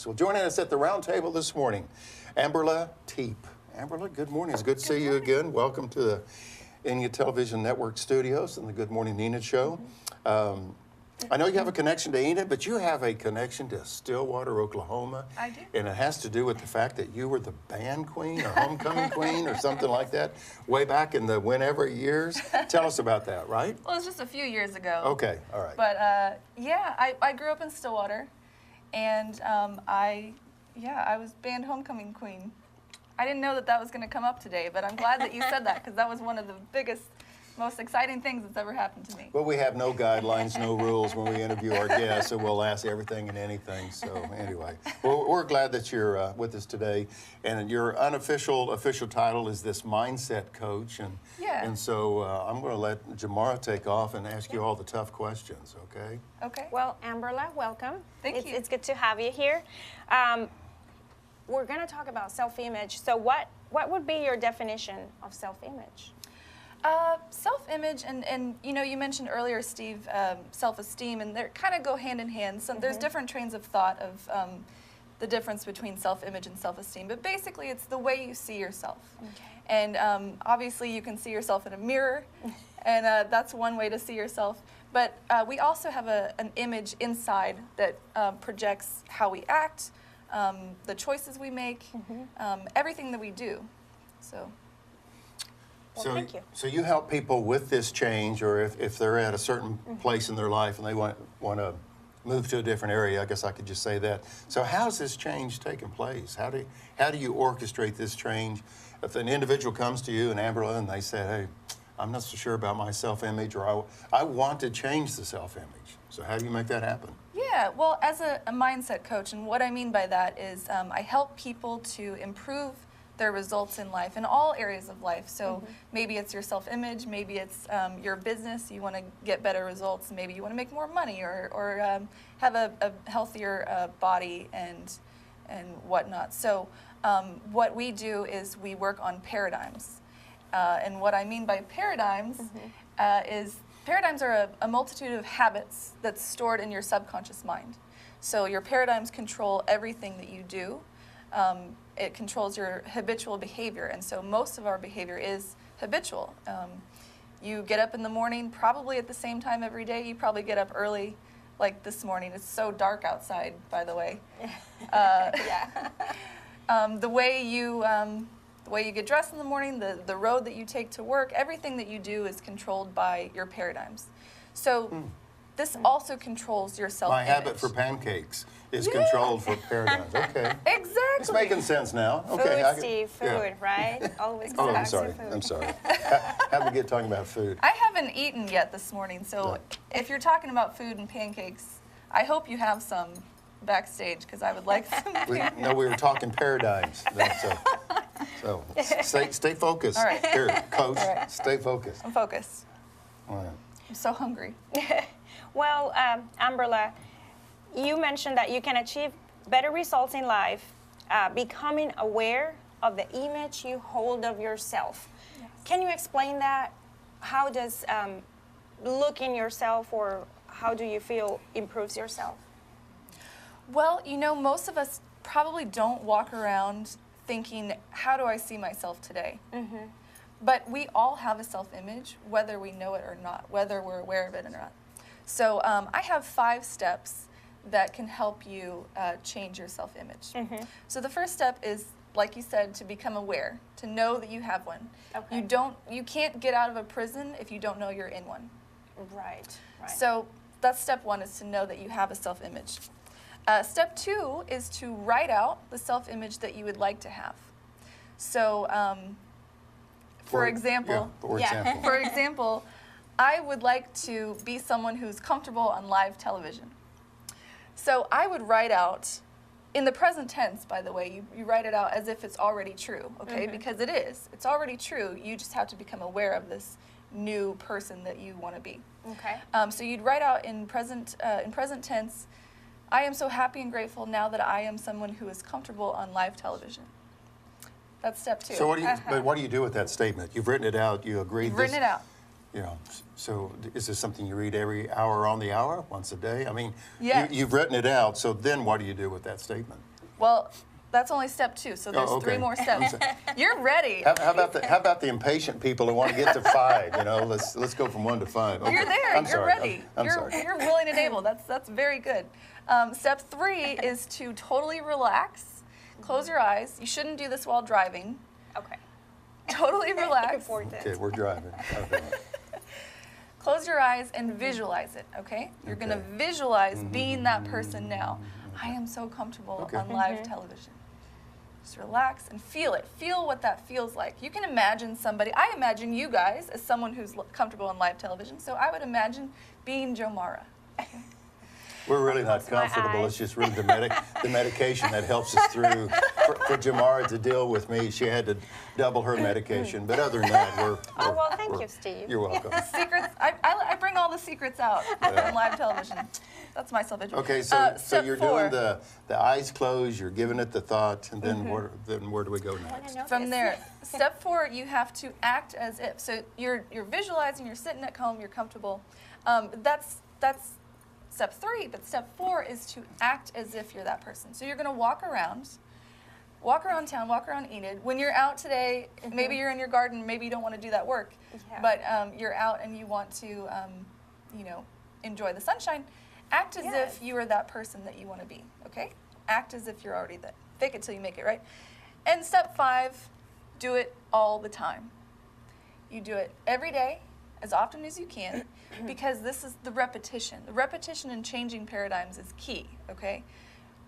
Well, joining us at the round table this morning, Amberla Tepe. Amberla, good morning. It's good to see you again. Welcome to the Enid Television Network studios and the Good Morning Enid show. I know you have a connection to Enid, but you have a connection to Stillwater, Oklahoma. I do. And it has to do with the fact that you were the band queen or homecoming queen or something like that way back in the whenever years. Tell us about that, right? Well, it was just a few years ago. Okay, all right. But yeah, I grew up in Stillwater, and I was band homecoming queen. I didn't know that was going to come up today, but I'm glad that you said that, because that was one of the biggest, most exciting things that's ever happened to me. Well, we have no guidelines, no rules when we interview our guests, so we'll ask everything and anything. So anyway, well, we're glad that you're with us today. And your official title is this mindset coach. And so I'm going to let Jomara take off and ask you all the tough questions, okay? Okay. Well, Amberla, welcome. Thank you. It's good to have you here. We're going to talk about self-image. So what would be your definition of self-image? Self-image and you know, you mentioned earlier, Steve, self-esteem, and they kind of go hand in hand. So there's different trains of thought of the difference between self-image and self-esteem, but basically it's the way you see yourself. Okay. And obviously you can see yourself in a mirror, and that's one way to see yourself. But we also have an image inside that projects how we act, the choices we make, everything that we do. So. Well, thank you. So you help people with this change, or if they're at a certain place in their life and they want to move to a different area, I guess I could just say that. So how's this change taking place? How do you orchestrate this change? If an individual comes to you and Amberla and they say, hey, I'm not so sure about my self-image, or I want to change the self-image. So how do you make that happen? Yeah, well, as a mindset coach, and what I mean by that is I help people to improve their results in life, in all areas of life. So maybe it's your self-image, maybe it's your business, you want to get better results, maybe you want to make more money, or have a healthier body and whatnot. So what we do is we work on paradigms. And what I mean by paradigms is paradigms are a multitude of habits that's stored in your subconscious mind. So your paradigms control everything that you do. It controls your habitual behavior, and so most of our behavior is habitual. You get up in the morning probably at the same time every day. You probably get up early, like this morning. It's so dark outside, by the way. The way you get dressed in the morning, the road that you take to work, everything that you do is controlled by your paradigms. So this also controls your self-image. My habit for pancakes is controlled for paradigms. Okay. Exactly. It's making sense now. Okay. Food, Steve, food, right? Always Oh, come I'm back to sorry. food. I'm sorry. How did we get talking about food? I haven't eaten yet this morning, so if you're talking about food and pancakes, I hope you have some backstage, because I would like some. We were talking paradigms. So stay focused. All right. Here, Coach, All right. stay focused. I'm focused. All right. I'm so hungry. Well, Amberla, you mentioned that you can achieve better results in life becoming aware of the image you hold of yourself. Yes. Can you explain that? How does looking yourself, or how do you feel improves yourself? Well, you know, most of us probably don't walk around thinking, how do I see myself today? But we all have a self-image, whether we know it or not, whether we're aware of it or not. So I have 5 steps that can help you change your self-image. So the first step is, like you said, to become aware, to know that you have one. Okay. You can't get out of a prison if you don't know you're in one. Right. So that's step 1, is to know that you have a self-image. Step 2 is to write out the self-image that you would like to have. So, for example, I would like to be someone who's comfortable on live television. So I would write out, in the present tense, by the way, you write it out as if it's already true, okay? Because it is. It's already true. You just have to become aware of this new person that you want to be. Okay. So you'd write out in present tense, I am so happy and grateful now that I am someone who is comfortable on live television. That's step 2. So what do you do with that statement? You've written it out. You agreed. You've written it out. Yeah. So is this something you read every hour on the hour, once a day? I mean, Yes. you've written it out, so then what do you do with that statement? Well, that's only step 2, so there's okay. 3 more steps. You're ready. How about the impatient people who want to get to 5? You know, let's go from 1 to 5. Okay. You're there. I'm You're sorry. ready. I'm sorry. You're willing and able. That's very good. Step 3 is to totally relax. Close your eyes. You shouldn't do this while driving. Okay. Totally relax. Important. Okay, we're driving. Okay. Close your eyes and visualize it, okay? You're going to Okay. visualize being that person now. I am so comfortable Okay. on live television. Just relax and feel it. Feel what that feels like. You can imagine somebody. I imagine you guys as someone who's comfortable on live television, so I would imagine being Jomara. We're really not Close my comfortable. eyes. It's just really the medication that helps us through. For Jomara to deal with me, she had to double her medication. But other than that, Oh, well, thank you, Steve. You're welcome. Secrets, I bring all the secrets out on live television. That's my self-education. Okay, so Step you're 4. doing the eyes closed, you're giving it the thought, and then where do we go I wanna next? know From this. there, step 4, you have to act as if. So you're visualizing, you're sitting at home, you're comfortable. That's step 3, but step 4 is to act as if you're that person. So you're going to walk around town, walk around Enid. When you're out today, maybe you're in your garden, maybe you don't want to do that work, Yeah. but you're out and you want to, you know, enjoy the sunshine. Act as Yes. if you are that person that you want to be, okay? Act as if you're already that. Fake it till you make it, right? And step 5, do it all the time. You do it every day, as often as you can, because this is the repetition. The repetition in changing paradigms is key, okay?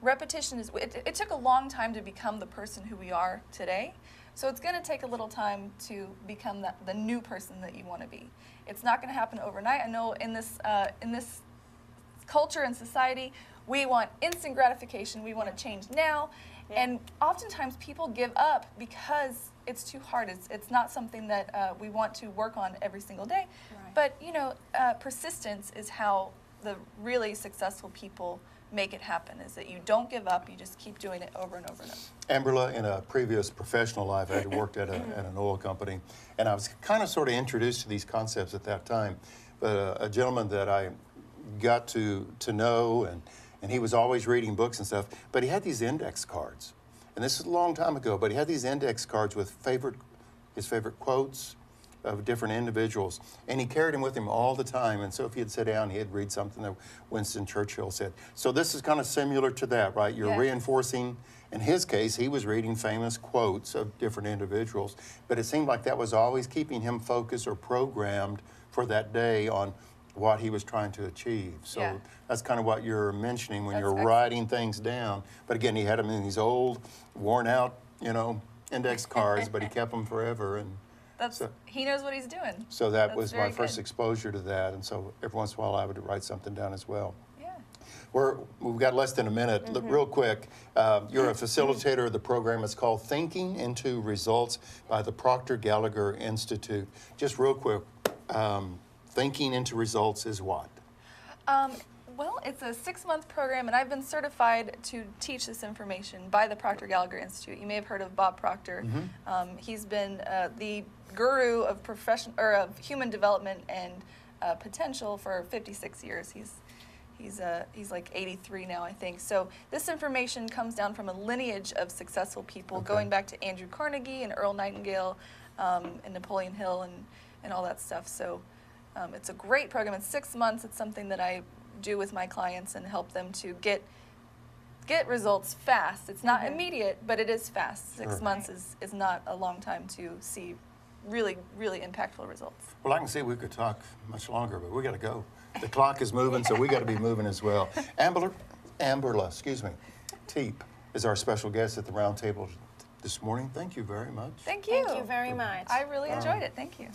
Repetition is, it took a long time to become the person who we are today, so it's going to take a little time to become the new person that you want to be. It's not going to happen overnight. I know in this culture and society, we want instant gratification. We want to change now. Yeah. And oftentimes people give up because it's too hard. It's not something that we want to work on every single day. Right. But, you know, persistence is how the really successful people make it happen, is that you don't give up, you just keep doing it over and over and over. Amberla, in a previous professional life, I had worked at an oil company, and I was kind of sort of introduced to these concepts at that time. But a gentleman that I got to know, and he was always reading books and stuff, but he had these index cards. And this is a long time ago, but he had these index cards with his favorite quotes of different individuals. And he carried them with him all the time. And so if he'd sit down, he'd read something that Winston Churchill said. So this is kind of similar to that, right? You're Yes. reinforcing. In his case, he was reading famous quotes of different individuals, but it seemed like that was always keeping him focused or programmed for that day on what he was trying to achieve. So Yeah. that's kind of what you're mentioning when That's you're excellent. writing things down. But again, he had them in these old, worn out, you know, index cards, but he kept them forever. And He knows what he's doing. so that That's was my very first good. exposure to that. And so every once in a while I would write something down as well. Yeah. We've got less than a minute. Look, real quick, you're a facilitator of the program. It's called Thinking into Results by the Proctor Gallagher Institute. Just real quick, Thinking into Results is what? Well, it's a 6-month program, and I've been certified to teach this information by the Proctor Gallagher Institute. You may have heard of Bob Proctor. He's been the guru of of human development and potential for 56 years. He's like 83 now, I think. So this information comes down from a lineage of successful people, going back to Andrew Carnegie and Earl Nightingale and Napoleon Hill and all that stuff. So it's a great program. It's 6 months. It's something that I do with my clients and help them to get results fast. It's not immediate, but it is fast. 6 months is not a long time to see really, really impactful results. Well, I can see we could talk much longer, but we got to go. The clock is moving, so we got to be moving as well. Amberla, Tepe is our special guest at the round table this morning. Thank you very much. Thank you. Thank you very much. I really enjoyed it. Thank you.